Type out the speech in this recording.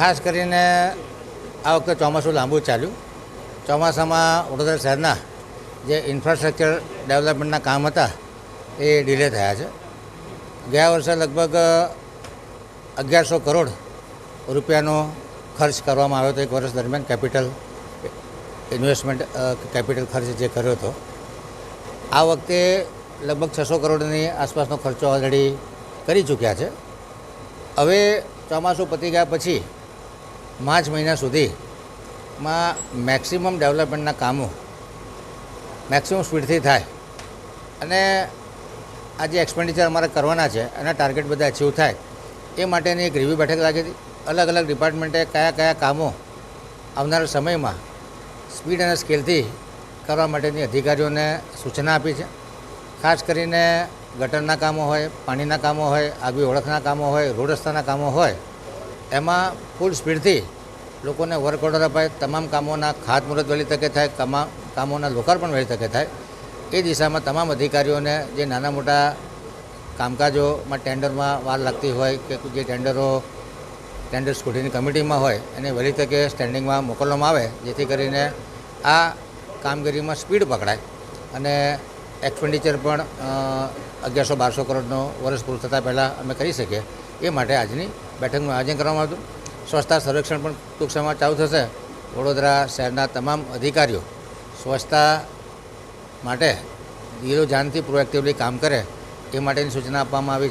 ખાસ કરીને આ વખતે ચોમાસું લાંબુ ચાલ્યું. ચોમાસામાં વડોદરા શહેરના જે ઇન્ફ્રાસ્ટ્રક્ચર ડેવલપમેન્ટના કામ હતા એ ડિલે થયા છે. ગયા વર્ષે લગભગ 1100 કરોડ રૂપિયાનો ખર્ચ કરવામાં આવ્યો હતો એક વર્ષ દરમિયાન. કેપિટલ ઇન્વેસ્ટમેન્ટ કેપિટલ ખર્ચ જે કર્યો હતો, આ વખતે લગભગ 600 કરોડની આસપાસનો ખર્ચો ઓલરેડી કરી ચૂક્યા છે. હવે ચોમાસું પતી ગયા પછી માર્ચ મહિના સુધીમાં મેક્સિમમ ડેવલપમેન્ટના કામો મેક્સિમમ સ્પીડથી થાય અને આ જે એક્સપેન્ડિચર અમારે કરવાના છે એના ટાર્ગેટ બધા અચીવ થાય એ માટેની એક રિવ્યૂ બેઠક લાગી હતી. અલગ અલગ ડિપાર્ટમેન્ટે કયા કયા કામો આવનારા સમયમાં સ્પીડ અને સ્કેલથી કરવા માટેની અધિકારીઓને સૂચના આપી છે. ખાસ કરીને ગટરના કામો હોય, પાણીના કામો હોય, આગવી ઓળખના કામો હોય, રોડ રસ્તાના કામો હોય, એમાં ફૂલ સ્પીડથી લોકોને વર્ક ઓર્ડર અપાય. તમામ કામોના ખાતમુહૂર્ત વહેલી તકે થાય, કામોના લોકાર્પણ વહેલી તકે થાય એ દિશામાં તમામ અધિકારીઓને જે નાના મોટા કામકાજોમાં ટેન્ડરમાં વાર લાગતી હોય કે જે ટેન્ડર સ્કૂટીની કમિટીમાં હોય એને વહેલી તકે સ્ટેન્ડિંગમાં મોકલવામાં આવે, જેથી કરીને આ કામગીરીમાં સ્પીડ પકડાય અને એક્સપેન્ડિચર પણ 1100-1200 કરોડનો વર્ષ પૂરું થતાં પહેલાં અમે કરી શકીએ. એ માટે આજની બેઠકનું આયોજન કરવામાં આવ્યું. સ્વચ્છતા સર્વેક્ષણ પણ ટૂંક સમયમાં ચાલુ થશે. વડોદરા શહેરના તમામ અધિકારીઓ સ્વચ્છતા માટે દિલો જાનથી પ્રોએક્ટિવલી કામ કરે એ માટેની સૂચના આપવામાં આવી છે.